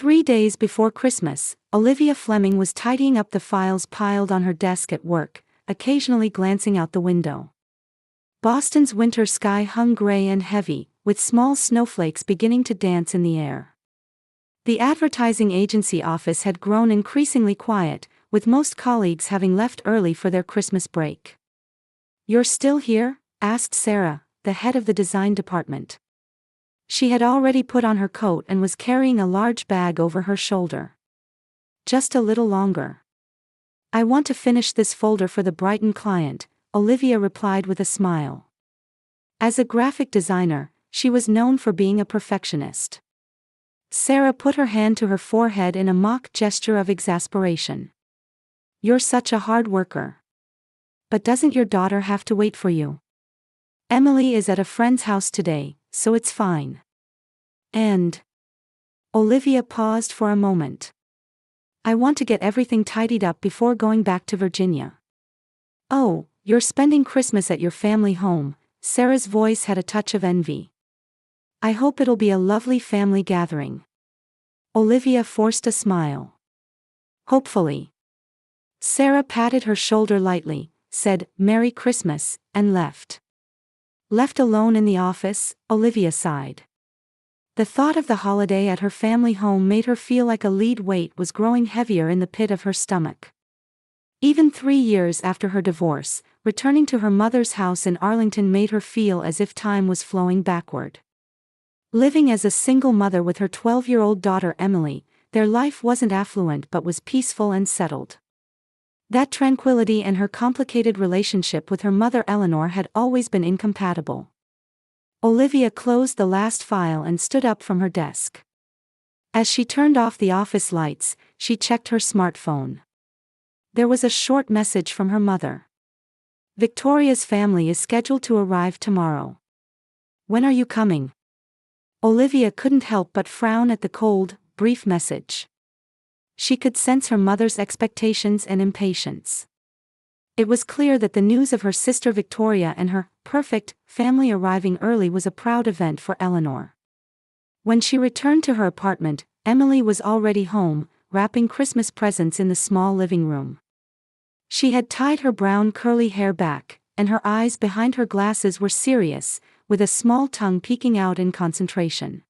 3 days before Christmas, Olivia Fleming was tidying up the files piled on her desk at work, occasionally glancing out the window. Boston's winter sky hung gray and heavy, with small snowflakes beginning to dance in the air. The advertising agency office had grown increasingly quiet, with most colleagues having left early for their Christmas break. "You're still here?" asked Sarah, the head of the design department. She had already put on her coat and was carrying a large bag over her shoulder. "Just a little longer. I want to finish this folder for the Brighton client," Olivia replied with a smile. As a graphic designer, she was known for being a perfectionist. Sarah put her hand to her forehead in a mock gesture of exasperation. "You're such a hard worker. But doesn't your daughter have to wait for you? Emily is at a friend's house today, so it's fine." And Olivia paused for a moment. "I want to get everything tidied up before going back to Virginia." "Oh, you're spending Christmas at your family home," Sarah's voice had a touch of envy. "I hope it'll be a lovely family gathering." Olivia forced a smile. "Hopefully." Sarah patted her shoulder lightly, said, "Merry Christmas," and left. Left alone in the office, Olivia sighed. The thought of the holiday at her family home made her feel like a lead weight was growing heavier in the pit of her stomach. Even 3 years after her divorce, returning to her mother's house in Arlington made her feel as if time was flowing backward. Living as a single mother with her 12-year-old daughter Emily, their life wasn't affluent but was peaceful and settled. That tranquility and her complicated relationship with her mother Eleanor had always been incompatible. Olivia closed the last file and stood up from her desk. As she turned off the office lights, she checked her smartphone. There was a short message from her mother. "Victoria's family is scheduled to arrive tomorrow. When are you coming?" Olivia couldn't help but frown at the cold, brief message. She could sense her mother's expectations and impatience. It was clear that the news of her sister Victoria and her perfect family arriving early was a proud event for Eleanor. When she returned to her apartment, Emily was already home, wrapping Christmas presents in the small living room. She had tied her brown curly hair back, and her eyes behind her glasses were serious, with a small tongue peeking out in concentration.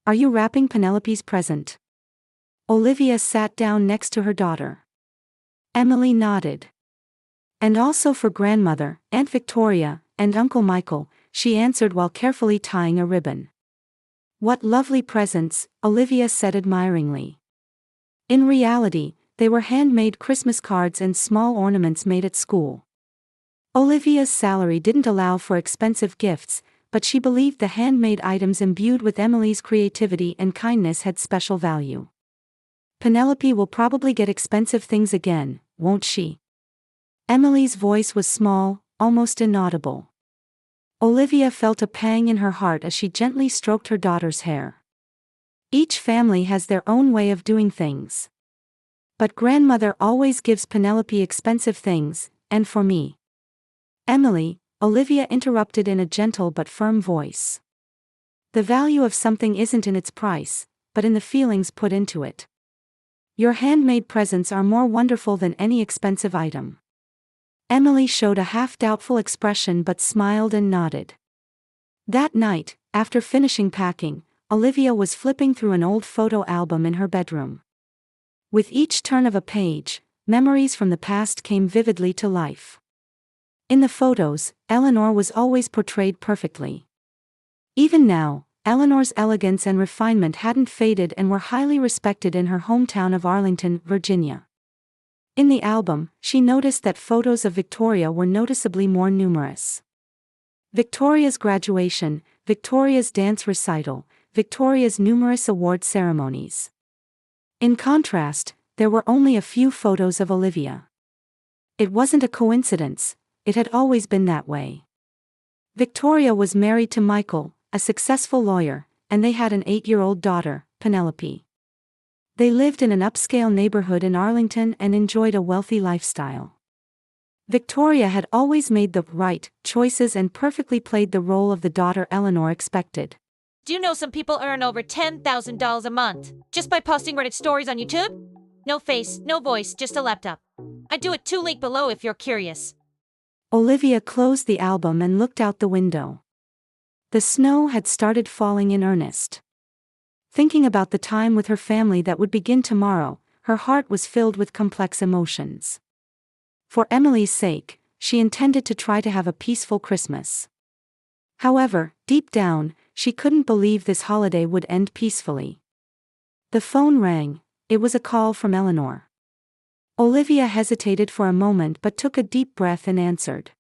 "Are you wrapping Penelope's present?" Olivia sat down next to her daughter. Emily nodded. "And also for grandmother, Aunt Victoria, and Uncle Michael," she answered while carefully tying a ribbon. "What lovely presents," Olivia said admiringly. In reality, they were handmade Christmas cards and small ornaments made at school. Olivia's salary didn't allow for expensive gifts, but she believed the handmade items imbued with Emily's creativity and kindness had special value. "Penelope will probably get expensive things again, won't she?" Emily's voice was small, almost inaudible. Olivia felt a pang in her heart as she gently stroked her daughter's hair. Each family has their own way of doing things. But grandmother always gives Penelope expensive things, and for me. "Emily," Olivia interrupted in a gentle but firm voice. "The value of something isn't in its price, but in the feelings put into it. Your handmade presents are more wonderful than any expensive item." Emily showed a half-doubtful expression but smiled and nodded. That night, after finishing packing, Olivia was flipping through an old photo album in her bedroom. With each turn of a page, memories from the past came vividly to life. In the photos, Eleanor was always portrayed perfectly. Even now, Eleanor's elegance and refinement hadn't faded and were highly respected in her hometown of Arlington, Virginia. In the album, she noticed that photos of Victoria were noticeably more numerous. Victoria's graduation, Victoria's dance recital, Victoria's numerous award ceremonies. In contrast, there were only a few photos of Olivia. It wasn't a coincidence, it had always been that way. Victoria was married to Michael, a successful lawyer, and they had an 8-year-old daughter, Penelope. They lived in an upscale neighborhood in Arlington and enjoyed a wealthy lifestyle. Victoria had always made the right choices and perfectly played the role of the daughter Eleanor expected. Do you know some people earn over $10,000 a month just by posting Reddit stories on YouTube? No face, no voice, just a laptop. I do it too, link below if you're curious. Olivia closed the album and looked out the window. The snow had started falling in earnest. Thinking about the time with her family that would begin tomorrow, her heart was filled with complex emotions. For Emily's sake, she intended to try to have a peaceful Christmas. However, deep down, she couldn't believe this holiday would end peacefully. The phone rang. It was a call from Eleanor. Olivia hesitated for a moment but took a deep breath and answered.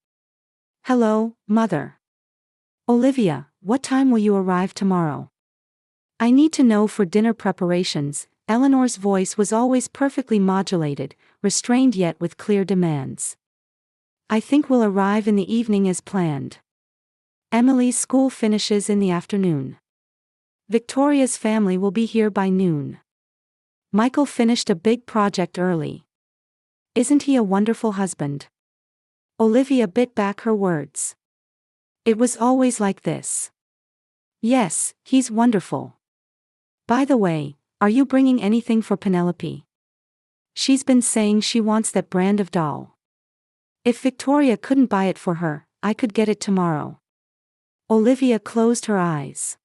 "Hello, Mother." "Olivia, what time will you arrive tomorrow?" "I need to know for dinner preparations." Eleanor's voice was always perfectly modulated, restrained yet with clear demands. "I think we'll arrive in the evening as planned. Emily's school finishes in the afternoon. Victoria's family will be here by noon. Michael finished a big project early. Isn't he a wonderful husband?" Olivia bit back her words. "It was always like this." "Yes, he's wonderful. By the way, are you bringing anything for Penelope? She's been saying she wants that brand of doll. If Victoria couldn't buy it for her, I could get it tomorrow." Olivia closed her eyes.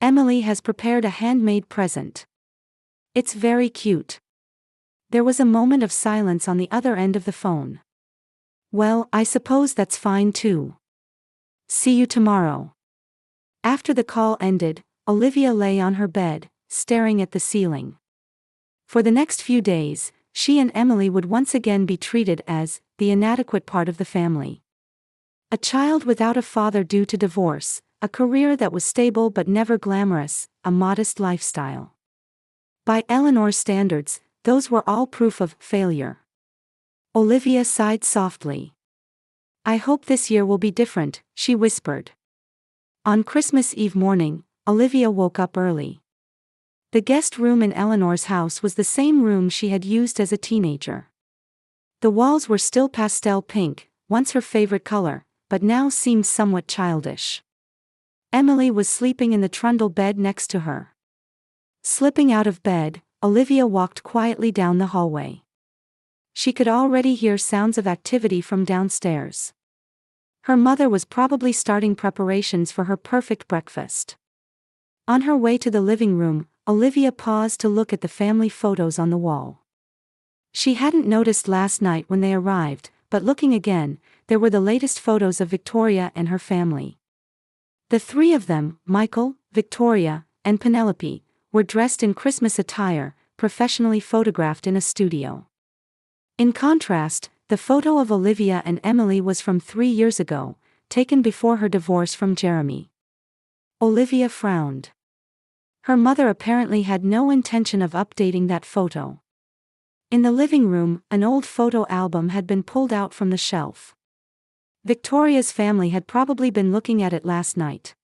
"Emily has prepared a handmade present. It's very cute." There was a moment of silence on the other end of the phone. "Well, I suppose that's fine too. See you tomorrow." After the call ended, Olivia lay on her bed, staring at the ceiling. For the next few days, she and Emily would once again be treated as the inadequate part of the family. A child without a father due to divorce, a career that was stable but never glamorous, a modest lifestyle. By Eleanor's standards, those were all proof of failure. Olivia sighed softly. "I hope this year will be different," she whispered. On Christmas Eve morning, Olivia woke up early. The guest room in Eleanor's house was the same room she had used as a teenager. The walls were still pastel pink, once her favorite color, but now seemed somewhat childish. Emily was sleeping in the trundle bed next to her. Slipping out of bed, Olivia walked quietly down the hallway. She could already hear sounds of activity from downstairs. Her mother was probably starting preparations for her perfect breakfast. On her way to the living room, Olivia paused to look at the family photos on the wall. She hadn't noticed last night when they arrived, but looking again, there were the latest photos of Victoria and her family. The three of them, Michael, Victoria, and Penelope, were dressed in Christmas attire, professionally photographed in a studio. In contrast, the photo of Olivia and Emily was from 3 years ago, taken before her divorce from Jeremy. Olivia frowned. Her mother apparently had no intention of updating that photo. In the living room, an old photo album had been pulled out from the shelf. Victoria's family had probably been looking at it last night.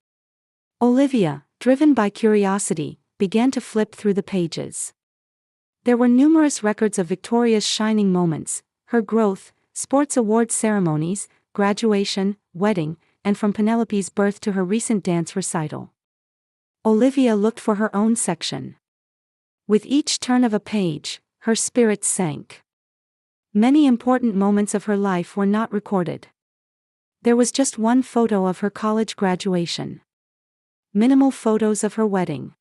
Olivia, driven by curiosity, began to flip through the pages. There were numerous records of Victoria's shining moments, her growth, sports awards ceremonies, graduation, wedding, and from Penelope's birth to her recent dance recital. Olivia looked for her own section. With each turn of a page, her spirits sank. Many important moments of her life were not recorded. There was just one photo of her college graduation. Minimal photos of her wedding.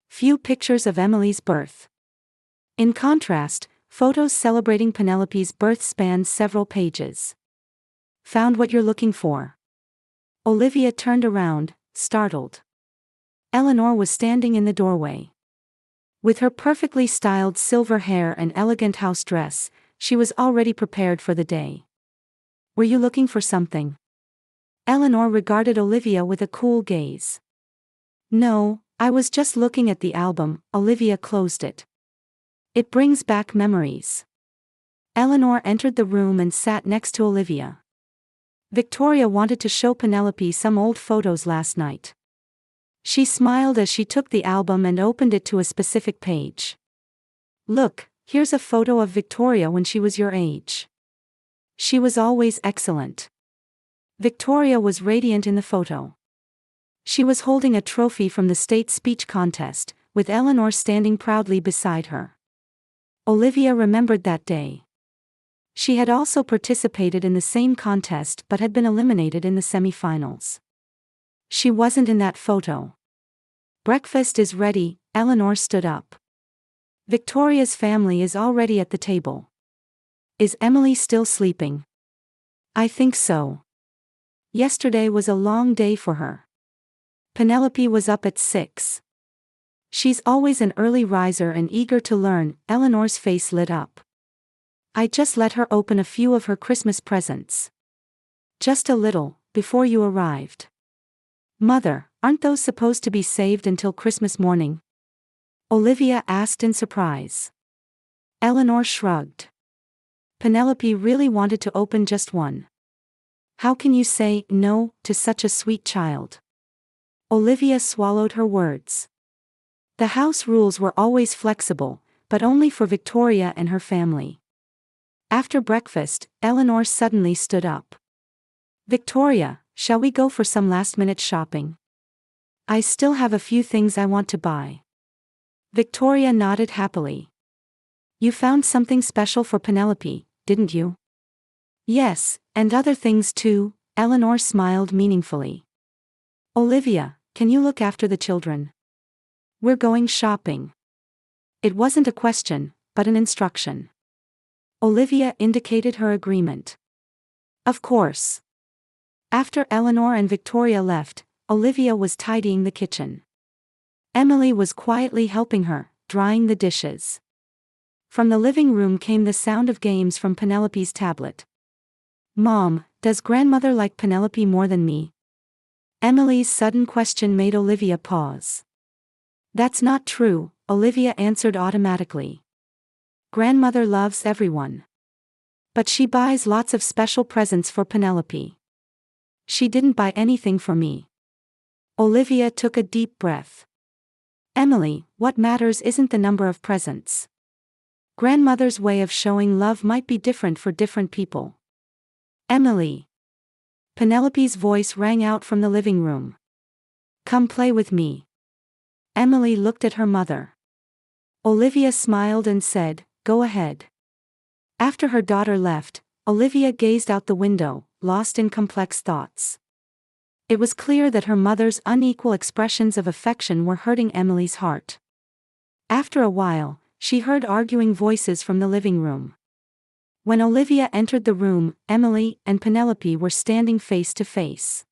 Few pictures of Emily's birth. In contrast, photos celebrating Penelope's birth spanned several pages. "Found what you're looking for?" Olivia turned around, startled. Eleanor was standing in the doorway. With her perfectly styled silver hair and elegant house dress, she was already prepared for the day. "Were you looking for something?" Eleanor regarded Olivia with a cool gaze. "No, I was just looking at the album." Olivia closed it. "It brings back memories." Eleanor entered the room and sat next to Olivia. Victoria wanted to show Penelope some old photos last night. She smiled as she took the album and opened it to a specific page. "Look, here's a photo of Victoria when she was your age. She was always excellent." Victoria was radiant in the photo. She was holding a trophy from the state speech contest, with Eleanor standing proudly beside her. Olivia remembered that day. She had also participated in the same contest but had been eliminated in the semi-finals. She wasn't in that photo. Breakfast is ready, Eleanor stood up. Victoria's family is already at the table. Is Emily still sleeping? I think so. Yesterday was a long day for her. Penelope was up at 6. She's always an early riser and eager to learn, Eleanor's face lit up. I just let her open a few of her Christmas presents. Just a little, before you arrived. Mother, aren't those supposed to be saved until Christmas morning? Olivia asked in surprise. Eleanor shrugged. Penelope really wanted to open just one. How can you say no to such a sweet child? Olivia swallowed her words. The house rules were always flexible, but only for Victoria and her family. After breakfast, Eleanor suddenly stood up. Victoria, shall we go for some last-minute shopping? I still have a few things I want to buy. Victoria nodded happily. You found something special for Penelope, didn't you? Yes, and other things too, Eleanor smiled meaningfully. Olivia, can you look after the children? We're going shopping. It wasn't a question, but an instruction. Olivia indicated her agreement. Of course. After Eleanor and Victoria left, Olivia was tidying the kitchen. Emily was quietly helping her, drying the dishes. From the living room came the sound of games from Penelope's tablet. Mom, does grandmother like Penelope more than me? Emily's sudden question made Olivia pause. That's not true, Olivia answered automatically. Grandmother loves everyone. But she buys lots of special presents for Penelope. She didn't buy anything for me. Olivia took a deep breath. Emily, what matters isn't the number of presents. Grandmother's way of showing love might be different for different people. Emily. Penelope's voice rang out from the living room. Come play with me. Emily looked at her mother. Olivia smiled and said, Go ahead. After her daughter left, Olivia gazed out the window, lost in complex thoughts. It was clear that her mother's unequal expressions of affection were hurting Emily's heart. After a while, she heard arguing voices from the living room. When Olivia entered the room, Emily and Penelope were standing face to face.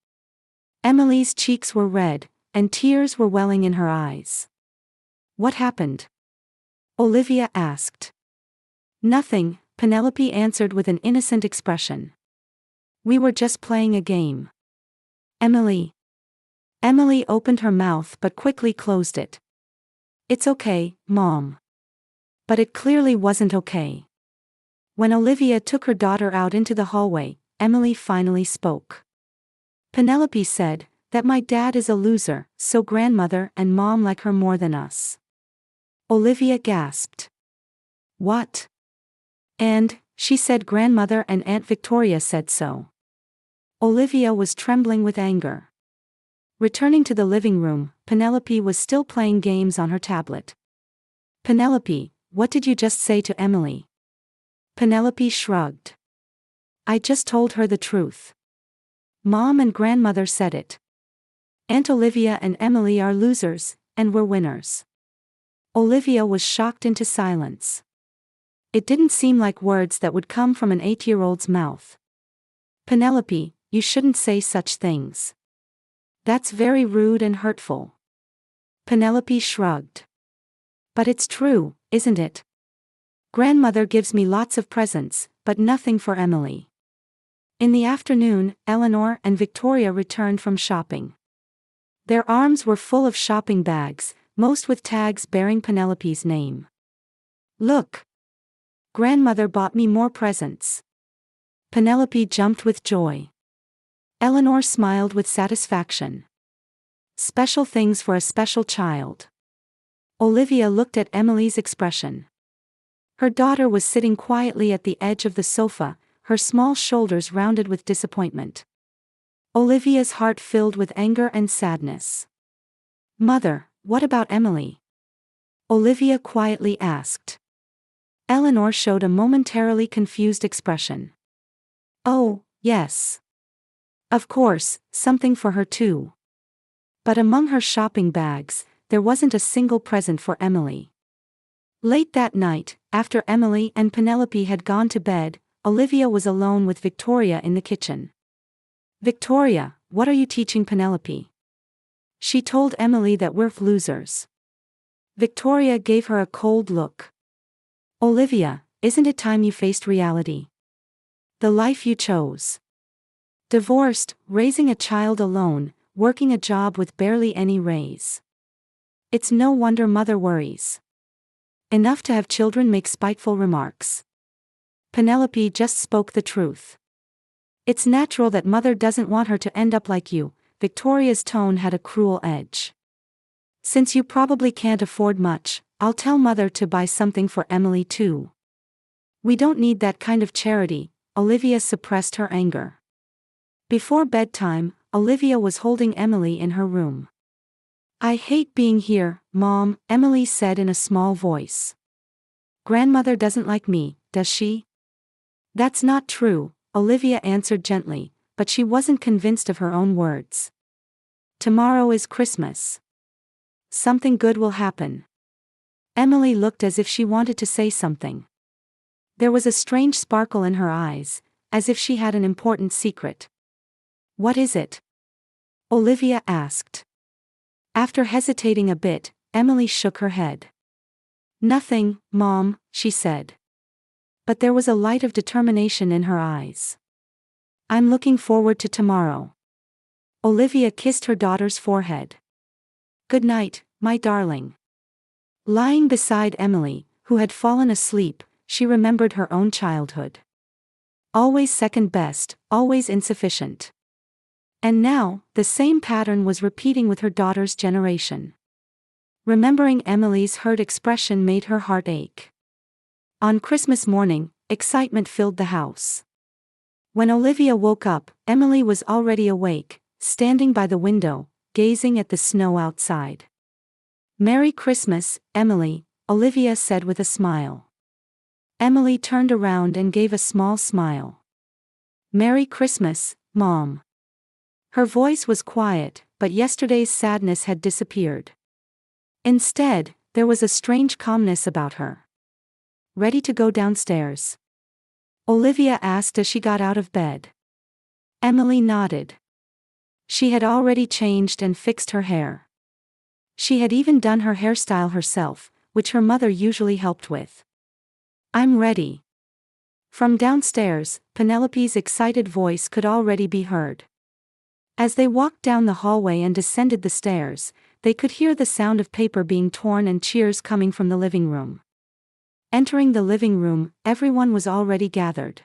Emily's cheeks were red, and tears were welling in her eyes. What happened? Olivia asked. Nothing, Penelope answered with an innocent expression. We were just playing a game. Emily. Emily opened her mouth but quickly closed it. It's okay, Mom. But it clearly wasn't okay. When Olivia took her daughter out into the hallway, Emily finally spoke. Penelope said, that my dad is a loser, so grandmother and mom like her more than us. Olivia gasped. What? And, she said grandmother and Aunt Victoria said so. Olivia was trembling with anger. Returning to the living room, Penelope was still playing games on her tablet. Penelope, what did you just say to Emily? Penelope shrugged. I just told her the truth. Mom and grandmother said it. Aunt Olivia and Emily are losers, and we're winners. Olivia was shocked into silence. It didn't seem like words that would come from an 8-year-old's mouth. Penelope, you shouldn't say such things. That's very rude and hurtful. Penelope shrugged. But it's true, isn't it? Grandmother gives me lots of presents, but nothing for Emily. In the afternoon, Eleanor and Victoria returned from shopping. Their arms were full of shopping bags, most with tags bearing Penelope's name. Look! Grandmother bought me more presents. Penelope jumped with joy. Eleanor smiled with satisfaction. Special things for a special child. Olivia looked at Emily's expression. Her daughter was sitting quietly at the edge of the sofa, her small shoulders rounded with disappointment. Olivia's heart filled with anger and sadness. "Mother, what about Emily?" Olivia quietly asked. Eleanor showed a momentarily confused expression. "Oh, yes. Of course, something for her too." But among her shopping bags, there wasn't a single present for Emily. Late that night, after Emily and Penelope had gone to bed, Olivia was alone with Victoria in the kitchen. "Victoria, what are you teaching Penelope?" She told Emily that we're losers. Victoria gave her a cold look. "Olivia, isn't it time you faced reality? The life you chose. Divorced, raising a child alone, working a job with barely any raise. It's no wonder mother worries. Enough to have children make spiteful remarks." Penelope just spoke the truth. "It's natural that mother doesn't want her to end up like you." Victoria's tone had a cruel edge. "Since you probably can't afford much, I'll tell mother to buy something for Emily too." "We don't need that kind of charity." Olivia suppressed her anger. Before bedtime, Olivia was holding Emily in her room. "I hate being here, Mom," Emily said in a small voice. "Grandmother doesn't like me, does she?" "That's not true," Olivia answered gently, but she wasn't convinced of her own words. "Tomorrow is Christmas. Something good will happen." Emily looked as if she wanted to say something. There was a strange sparkle in her eyes, as if she had an important secret. "What is it?" Olivia asked. After hesitating a bit, Emily shook her head. "Nothing, Mom," she said. But there was a light of determination in her eyes. "I'm looking forward to tomorrow." Olivia kissed her daughter's forehead. "Good night, my darling." Lying beside Emily, who had fallen asleep, she remembered her own childhood. Always second best, always insufficient. And now, the same pattern was repeating with her daughter's generation. Remembering Emily's hurt expression made her heart ache. On Christmas morning, excitement filled the house. When Olivia woke up, Emily was already awake, standing by the window, gazing at the snow outside. "Merry Christmas, Emily," Olivia said with a smile. Emily turned around and gave a small smile. "Merry Christmas, Mom." Her voice was quiet, but yesterday's sadness had disappeared. Instead, there was a strange calmness about her. "Ready to go downstairs?" Olivia asked as she got out of bed. Emily nodded. She had already changed and fixed her hair. She had even done her hairstyle herself, which her mother usually helped with. "I'm ready." From downstairs, Penelope's excited voice could already be heard. As they walked down the hallway and descended the stairs, they could hear the sound of paper being torn and cheers coming from the living room. Entering the living room, everyone was already gathered.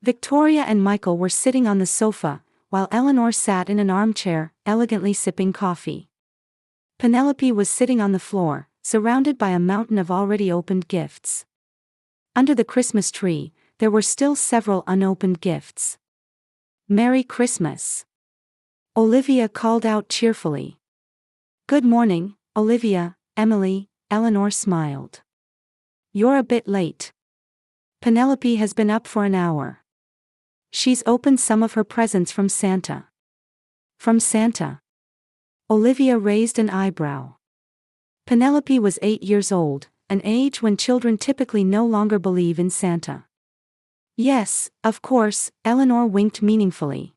Victoria and Michael were sitting on the sofa, while Eleanor sat in an armchair, elegantly sipping coffee. Penelope was sitting on the floor, surrounded by a mountain of already opened gifts. Under the Christmas tree, there were still several unopened gifts. "Merry Christmas," Olivia called out cheerfully. "Good morning, Olivia," Emily, Eleanor smiled. "You're a bit late. Penelope has been up for an hour. She's opened some of her presents from Santa." "From Santa?" Olivia raised an eyebrow. Penelope was 8 years old, an age when children typically no longer believe in Santa. "Yes, of course," Eleanor winked meaningfully.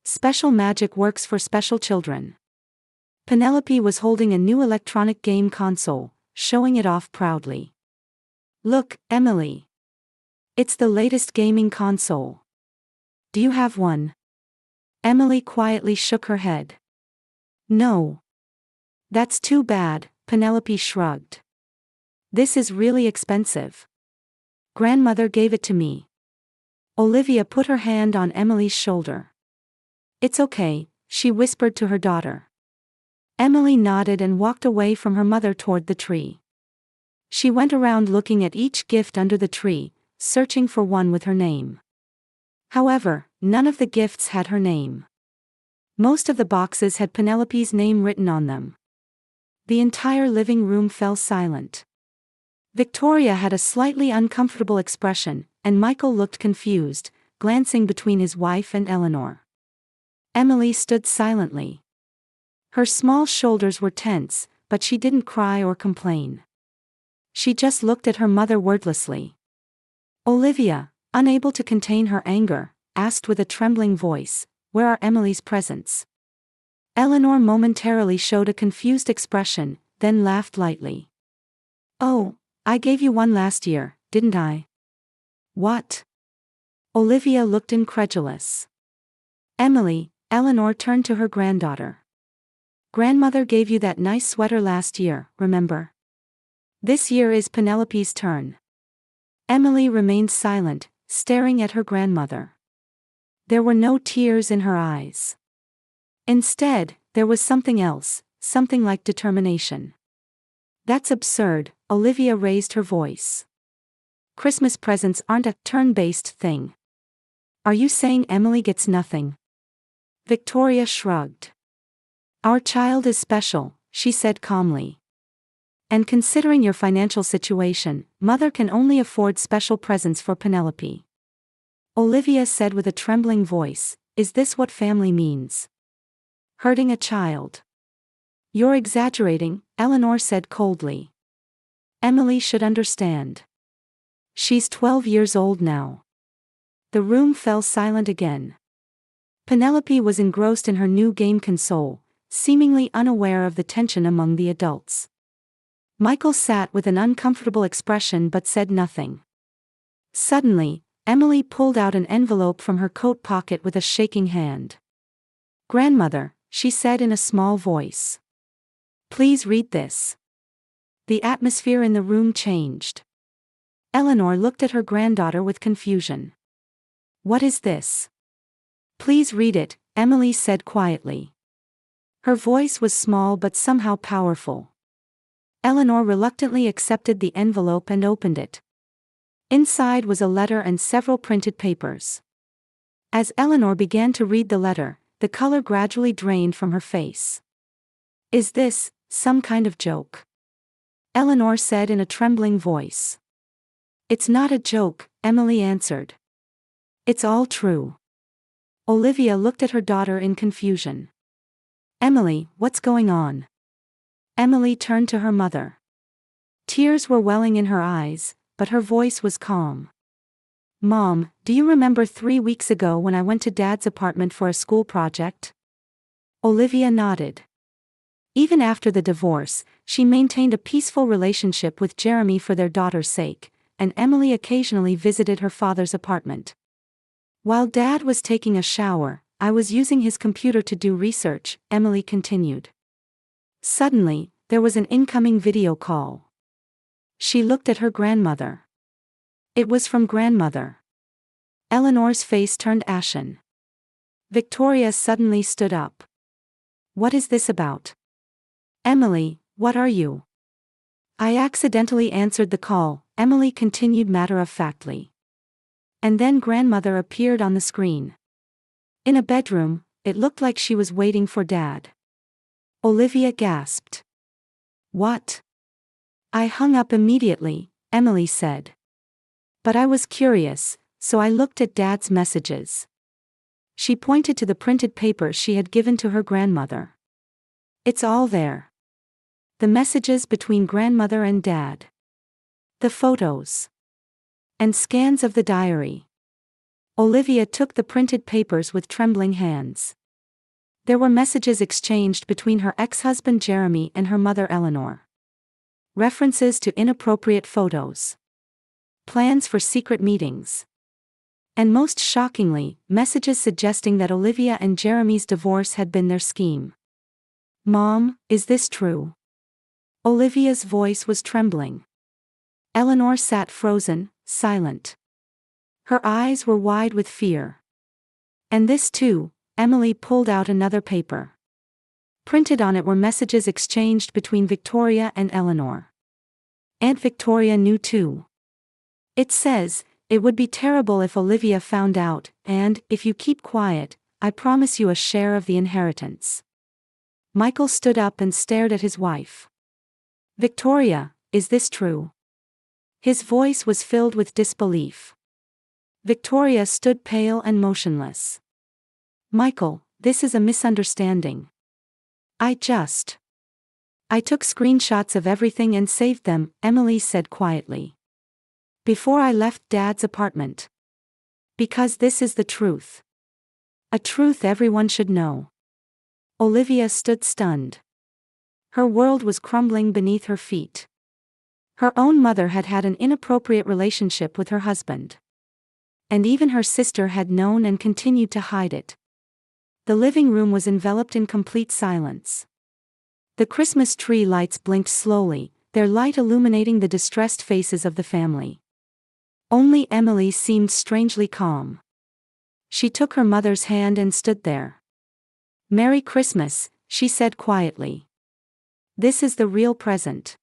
"Special magic works for special children." Penelope was holding a new electronic game console, showing it off proudly. "Look, Emily. It's the latest gaming console. Do you have one?" Emily quietly shook her head. "No. That's too bad," Penelope shrugged. "This is really expensive. Grandmother gave it to me." Olivia put her hand on Emily's shoulder. "It's okay," she whispered to her daughter. Emily nodded and walked away from her mother toward the tree. She went around looking at each gift under the tree, searching for one with her name. However, none of the gifts had her name. Most of the boxes had Penelope's name written on them. The entire living room fell silent. Victoria had a slightly uncomfortable expression, and Michael looked confused, glancing between his wife and Eleanor. Emily stood silently. Her small shoulders were tense, but she didn't cry or complain. She just looked at her mother wordlessly. Olivia, unable to contain her anger, asked with a trembling voice, "Where are Emily's presents?" Eleanor momentarily showed a confused expression, then laughed lightly. "Oh, I gave you one last year, didn't I?" "What?" Olivia looked incredulous. "Emily," Eleanor turned to her granddaughter. "Grandmother gave you that nice sweater last year, remember? This year is Penelope's turn." Emily remained silent, staring at her grandmother. There were no tears in her eyes. Instead, there was something else, something like determination. "That's absurd," Olivia raised her voice. "Christmas presents aren't a turn-based thing. Are you saying Emily gets nothing?" Victoria shrugged. "Our child is special," she said calmly. "And considering your financial situation, Mother can only afford special presents for Penelope." Olivia said with a trembling voice, "Is this what family means? Hurting a child?" "You're exaggerating," Eleanor said coldly. "Emily should understand. She's 12 years old now." The room fell silent again. Penelope was engrossed in her new game console, seemingly unaware of the tension among the adults. Michael sat with an uncomfortable expression but said nothing. Suddenly, Emily pulled out an envelope from her coat pocket with a shaking hand. "Grandmother," she said in a small voice. "Please read this." The atmosphere in the room changed. Eleanor looked at her granddaughter with confusion. "What is this?" "Please read it," Emily said quietly. Her voice was small but somehow powerful. Eleanor reluctantly accepted the envelope and opened it. Inside was a letter and several printed papers. As Eleanor began to read the letter, the color gradually drained from her face. "Is this some kind of joke?" Eleanor said in a trembling voice. "It's not a joke," Emily answered. "It's all true." Olivia looked at her daughter in confusion. "Emily, what's going on?" Emily turned to her mother. Tears were welling in her eyes, but her voice was calm. "Mom, do you remember 3 weeks ago when I went to Dad's apartment for a school project?" Olivia nodded. Even after the divorce, she maintained a peaceful relationship with Jeremy for their daughter's sake, and Emily occasionally visited her father's apartment. "While Dad was taking a shower, I was using his computer to do research," Emily continued. Suddenly, there was an incoming video call. She looked at her grandmother. It was from grandmother. Eleanor's face turned ashen. Victoria suddenly stood up. "What is this about?" "Emily, what are you?" "I accidentally answered the call," Emily continued matter-of-factly. And then grandmother appeared on the screen. In a bedroom, it looked like she was waiting for Dad. Olivia gasped. "What?" "I hung up immediately," Emily said. "But I was curious, so I looked at Dad's messages." She pointed to the printed papers she had given to her grandmother. "It's all there. The messages between grandmother and Dad. The photos. And scans of the diary." Olivia took the printed papers with trembling hands. There were messages exchanged between her ex-husband Jeremy and her mother Eleanor. References to inappropriate photos. Plans for secret meetings. And most shockingly, messages suggesting that Olivia and Jeremy's divorce had been their scheme. "Mom, is this true?" Olivia's voice was trembling. Eleanor sat frozen, silent. Her eyes were wide with fear. "And this too," Emily pulled out another paper. Printed on it were messages exchanged between Victoria and Eleanor. Aunt Victoria knew too. "It says, It would be terrible if Olivia found out, and, if you keep quiet, I promise you a share of the inheritance. Michael stood up and stared at his wife. Victoria, is this true? His voice was filled with disbelief. Victoria stood pale and motionless. Michael, this is a misunderstanding. I took screenshots of everything and saved them, Emily said quietly. Before I left Dad's apartment. Because this is the truth. A truth everyone should know. Olivia stood stunned. Her world was crumbling beneath her feet. Her own mother had had an inappropriate relationship with her husband. And even her sister had known and continued to hide it. The living room was enveloped in complete silence. The Christmas tree lights blinked slowly, their light illuminating the distressed faces of the family. Only Emily seemed strangely calm. She took her mother's hand and stood there. Merry Christmas, she said quietly. This is the real present.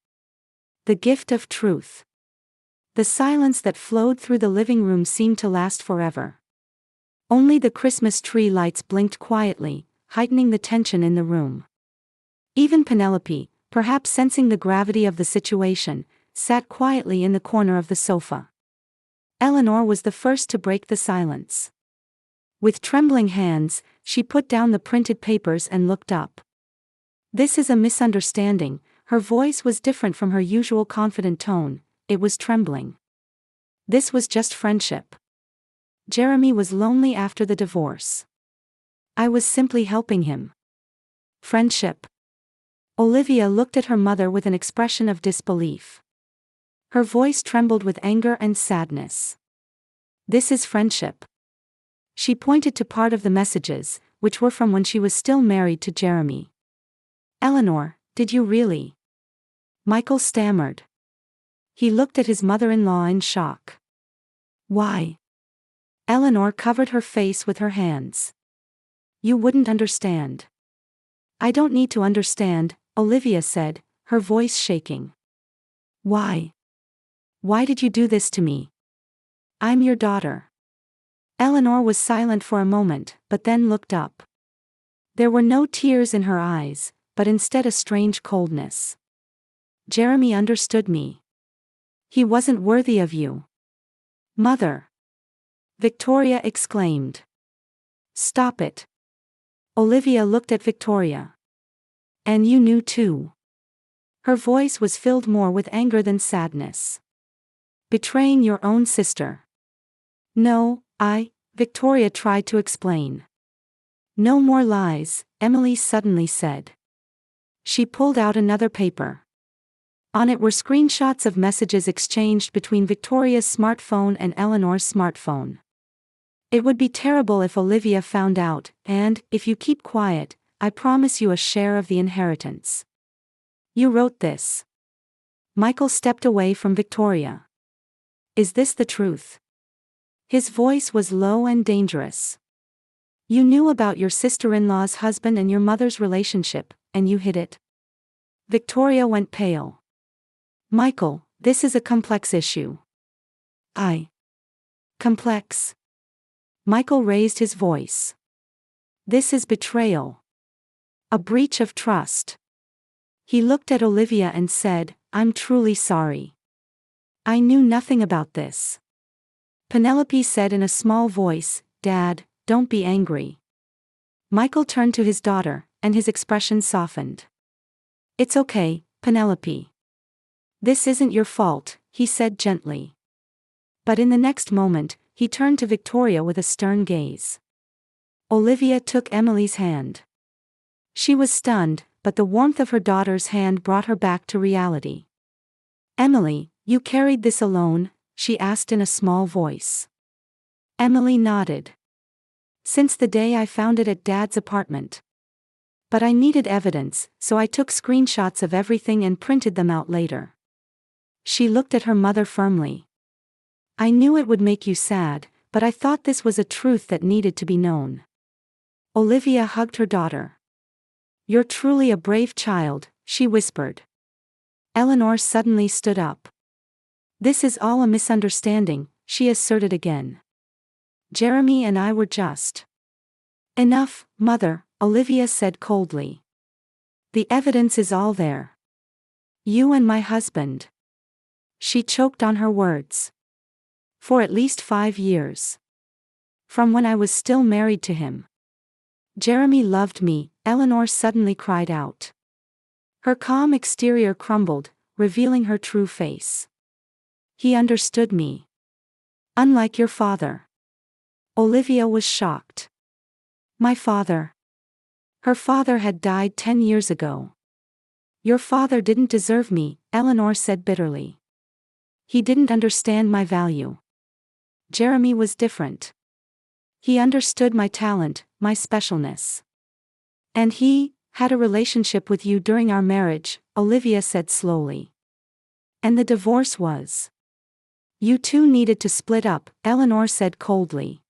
The gift of truth. The silence that flowed through the living room seemed to last forever. Only the Christmas tree lights blinked quietly, heightening the tension in the room. Even Penelope, perhaps sensing the gravity of the situation, sat quietly in the corner of the sofa. Eleanor was the first to break the silence. With trembling hands, she put down the printed papers and looked up. This is a misunderstanding. Her voice was different from her usual confident tone, it was trembling. This was just friendship. Jeremy was lonely after the divorce. I was simply helping him. Friendship. Olivia looked at her mother with an expression of disbelief. Her voice trembled with anger and sadness. This is friendship. She pointed to part of the messages, which were from when she was still married to Jeremy. Eleanor, did you really? Michael stammered. He looked at his mother-in-law in shock. Why? Eleanor covered her face with her hands. You wouldn't understand. I don't need to understand, Olivia said, her voice shaking. Why? Why did you do this to me? I'm your daughter. Eleanor was silent for a moment, but then looked up. There were no tears in her eyes, but instead a strange coldness. Jeremy understood me. He wasn't worthy of you. Mother! Victoria exclaimed. Stop it. Olivia looked at Victoria. And you knew too. Her voice was filled more with anger than sadness. Betraying your own sister. No, Victoria tried to explain. No more lies, Emily suddenly said. She pulled out another paper. On it were screenshots of messages exchanged between Victoria's smartphone and Eleanor's smartphone. It would be terrible if Olivia found out, and, if you keep quiet, I promise you a share of the inheritance. You wrote this. Michael stepped away from Victoria. Is this the truth? His voice was low and dangerous. You knew about your sister-in-law's husband and your mother's relationship, and you hid it. Victoria went pale. Michael, this is a complex issue. Complex? Michael raised his voice. This is betrayal. A breach of trust. He looked at Olivia and said, I'm truly sorry. I knew nothing about this. Penelope said in a small voice, Dad, don't be angry. Michael turned to his daughter, and his expression softened. It's okay, Penelope. This isn't your fault, he said gently. But in the next moment, he turned to Victoria with a stern gaze. Olivia took Emily's hand. She was stunned, but the warmth of her daughter's hand brought her back to reality. Emily, you carried this alone? She asked in a small voice. Emily nodded. Since the day I found it at Dad's apartment. But I needed evidence, so I took screenshots of everything and printed them out later. She looked at her mother firmly. I knew it would make you sad, but I thought this was a truth that needed to be known. Olivia hugged her daughter. You're truly a brave child, she whispered. Eleanor suddenly stood up. This is all a misunderstanding, she asserted again. Jeremy and I were just. Enough, Mother, Olivia said coldly. The evidence is all there. You and my husband. She choked on her words. For at least 5 years. From when I was still married to him. Jeremy loved me, Eleanor suddenly cried out. Her calm exterior crumbled, revealing her true face. He understood me. Unlike your father. Olivia was shocked. My father. Her father had died 10 years ago. Your father didn't deserve me, Eleanor said bitterly. He didn't understand my value. Jeremy was different. He understood my talent, my specialness. And he had a relationship with you during our marriage, Olivia said slowly. And the divorce was. You two needed to split up, Eleanor said coldly.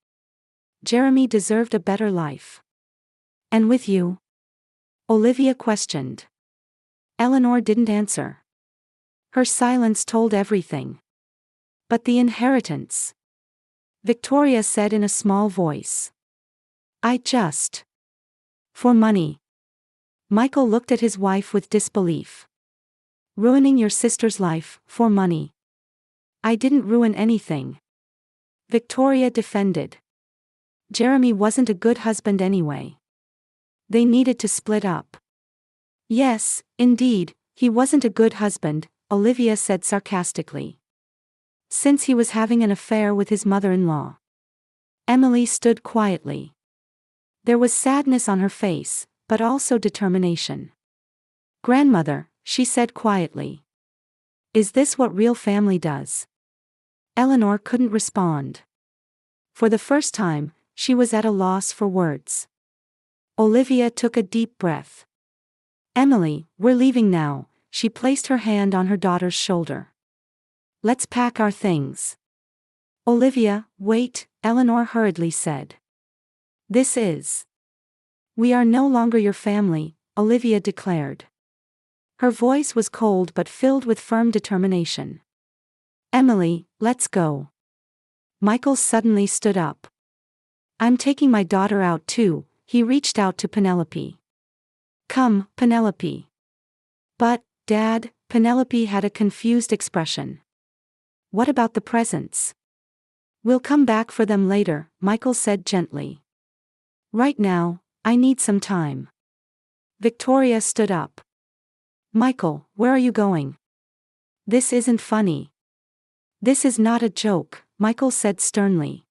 Jeremy deserved a better life. And with you? Olivia questioned. Eleanor didn't answer. Her silence told everything. But the inheritance. Victoria said in a small voice. I just. For money. Michael looked at his wife with disbelief. Ruining your sister's life, for money. I didn't ruin anything. Victoria defended. Jeremy wasn't a good husband anyway. They needed to split up. Yes, indeed, he wasn't a good husband, Olivia said sarcastically. Since he was having an affair with his mother-in-law. Emily stood quietly. There was sadness on her face, but also determination. Grandmother, she said quietly. Is this what real family does? Eleanor couldn't respond. For the first time, she was at a loss for words. Olivia took a deep breath. Emily, we're leaving now, she placed her hand on her daughter's shoulder. Let's pack our things. Olivia, wait, Eleanor hurriedly said. This is. We are no longer your family, Olivia declared. Her voice was cold but filled with firm determination. Emily, let's go. Michael suddenly stood up. I'm taking my daughter out too, he reached out to Penelope. Come, Penelope. But, Dad, Penelope had a confused expression. What about the presents? We'll come back for them later, Michael said gently. Right now, I need some time. Victoria stood up. Michael, where are you going? This isn't funny. This is not a joke, Michael said sternly.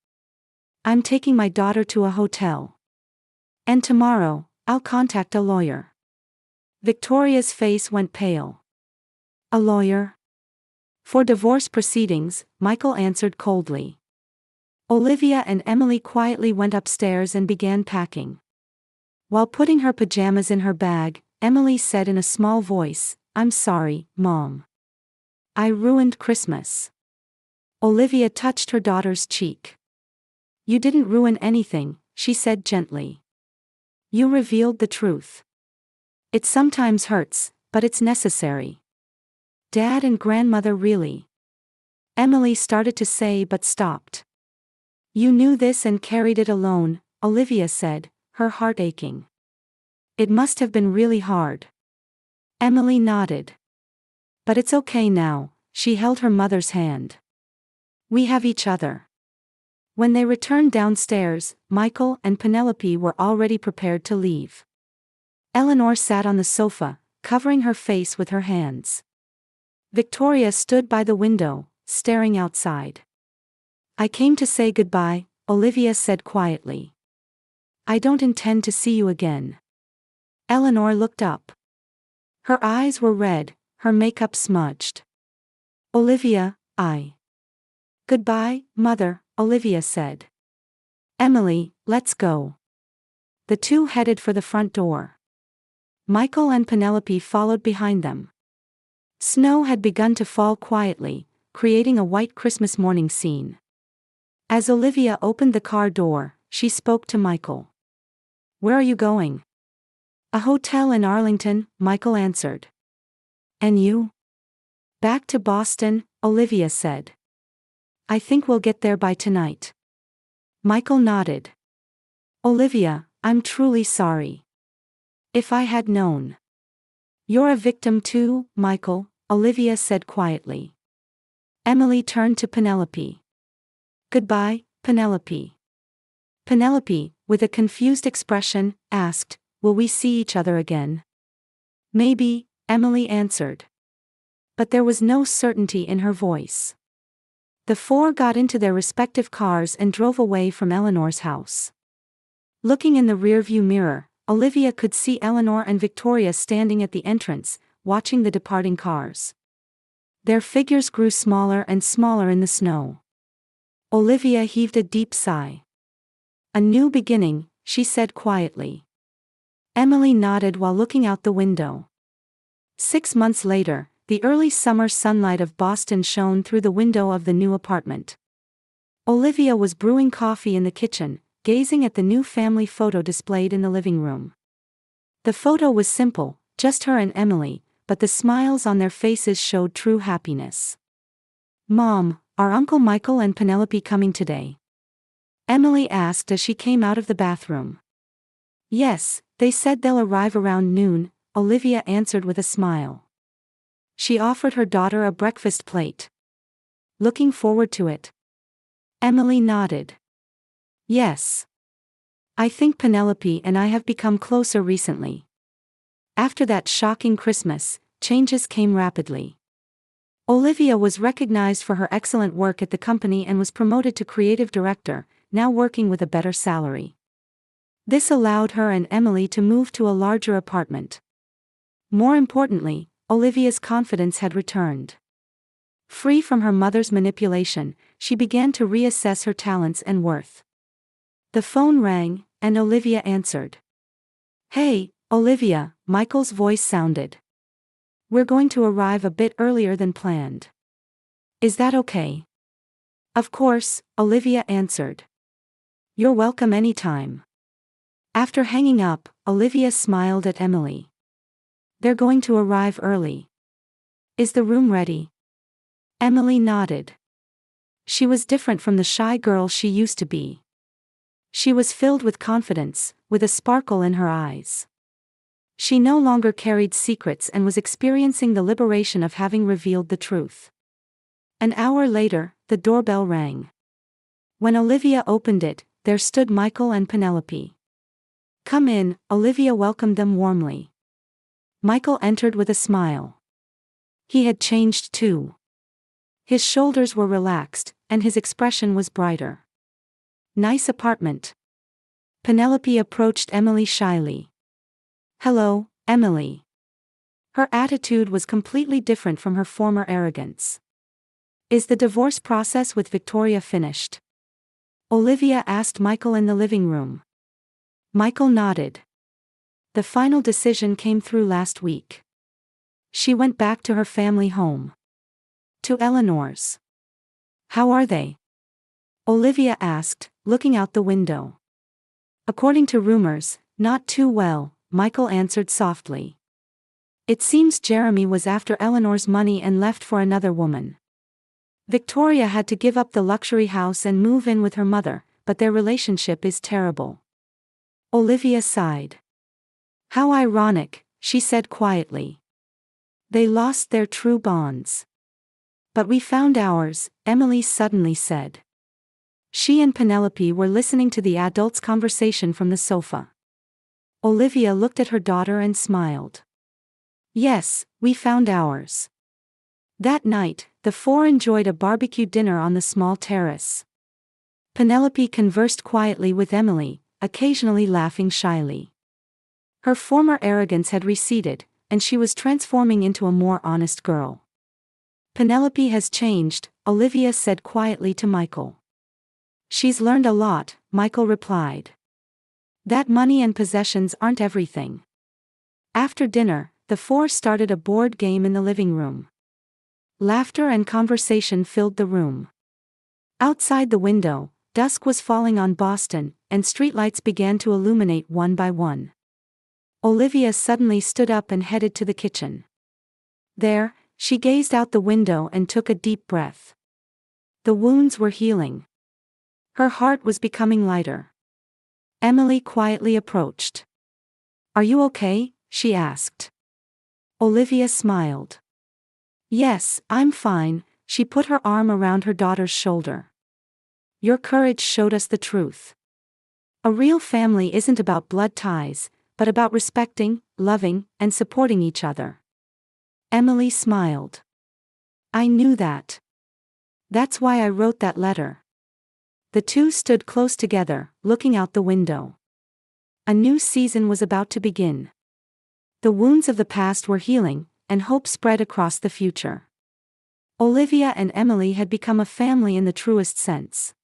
I'm taking my daughter to a hotel. And tomorrow, I'll contact a lawyer. Victoria's face went pale. A lawyer? For divorce proceedings, Michael answered coldly. Olivia and Emily quietly went upstairs and began packing. While putting her pajamas in her bag, Emily said in a small voice, I'm sorry, Mom. I ruined Christmas. Olivia touched her daughter's cheek. You didn't ruin anything, she said gently. You revealed the truth. It sometimes hurts, but it's necessary. Dad and Grandmother really. Emily started to say but stopped. You knew this and carried it alone, Olivia said, her heart aching. It must have been really hard. Emily nodded. But it's okay now, she held her mother's hand. We have each other. When they returned downstairs, Michael and Penelope were already prepared to leave. Eleanor sat on the sofa, covering her face with her hands. Victoria stood by the window, staring outside. I came to say goodbye, Olivia said quietly. I don't intend to see you again. Eleanor looked up. Her eyes were red, her makeup smudged. Olivia, Goodbye, Mother, Olivia said. Emily, let's go. The two headed for the front door. Michael and Penelope followed behind them. Snow had begun to fall quietly, creating a white Christmas morning scene. As Olivia opened the car door, she spoke to Michael. Where are you going? A hotel in Arlington, Michael answered. And you? Back to Boston, Olivia said. I think we'll get there by tonight. Michael nodded. Olivia, I'm truly sorry. If I had known. You're a victim too, Michael, Olivia said quietly. Emily turned to Penelope. Goodbye, Penelope. Penelope, with a confused expression, asked, will we see each other again? Maybe, Emily answered. But there was no certainty in her voice. The four got into their respective cars and drove away from Eleanor's house. Looking in the rearview mirror, Olivia could see Eleanor and Victoria standing at the entrance, watching the departing cars. Their figures grew smaller and smaller in the snow. Olivia heaved a deep sigh. A new beginning, she said quietly. Emily nodded while looking out the window. 6 months later, the early summer sunlight of Boston shone through the window of the new apartment. Olivia was brewing coffee in the kitchen, gazing at the new family photo displayed in the living room. The photo was simple, just her and Emily, but the smiles on their faces showed true happiness. Mom, are Uncle Michael and Penelope coming today? Emily asked as she came out of the bathroom. Yes, they said they'll arrive around noon, Olivia answered with a smile. She offered her daughter a breakfast plate. Looking forward to it? Emily nodded. Yes. I think Penelope and I have become closer recently. After that shocking Christmas, changes came rapidly. Olivia was recognized for her excellent work at the company and was promoted to creative director, now working with a better salary. This allowed her and Emily to move to a larger apartment. More importantly, Olivia's confidence had returned. Free from her mother's manipulation, she began to reassess her talents and worth. The phone rang, and Olivia answered. Hey, Olivia, Michael's voice sounded. We're going to arrive a bit earlier than planned. Is that okay? Of course, Olivia answered. You're welcome anytime. After hanging up, Olivia smiled at Emily. They're going to arrive early. Is the room ready? Emily nodded. She was different from the shy girl she used to be. She was filled with confidence, with a sparkle in her eyes. She no longer carried secrets and was experiencing the liberation of having revealed the truth. An hour later, the doorbell rang. When Olivia opened it, there stood Michael and Penelope. Come in, Olivia welcomed them warmly. Michael entered with a smile. He had changed too. His shoulders were relaxed, and his expression was brighter. Nice apartment. Penelope approached Emily shyly. Hello, Emily. Her attitude was completely different from her former arrogance. Is the divorce process with Victoria finished? Olivia asked Michael in the living room. Michael nodded. The final decision came through last week. She went back to her family home. To Eleanor's. How are they? Olivia asked, looking out the window. According to rumors, not too well, Michael answered softly. It seems Jeremy was after Eleanor's money and left for another woman. Victoria had to give up the luxury house and move in with her mother, but their relationship is terrible. Olivia sighed. How ironic, she said quietly. They lost their true bonds. But we found ours, Emily suddenly said. She and Penelope were listening to the adults' conversation from the sofa. Olivia looked at her daughter and smiled. Yes, we found ours. That night, the four enjoyed a barbecue dinner on the small terrace. Penelope conversed quietly with Emily, occasionally laughing shyly. Her former arrogance had receded, and she was transforming into a more honest girl. Penelope has changed, Olivia said quietly to Michael. She's learned a lot, Michael replied. That money and possessions aren't everything. After dinner, the four started a board game in the living room. Laughter and conversation filled the room. Outside the window, dusk was falling on Boston, and streetlights began to illuminate one by one. Olivia suddenly stood up and headed to the kitchen. There, she gazed out the window and took a deep breath. The wounds were healing. Her heart was becoming lighter. Emily quietly approached. "Are you okay?" she asked. Olivia smiled. "Yes, I'm fine." She put her arm around her daughter's shoulder. "Your courage showed us the truth. A real family isn't about blood ties, but about respecting, loving, and supporting each other." Emily smiled. "I knew that. That's why I wrote that letter." The two stood close together, looking out the window. A new season was about to begin. The wounds of the past were healing, and hope spread across the future. Olivia and Emily had become a family in the truest sense.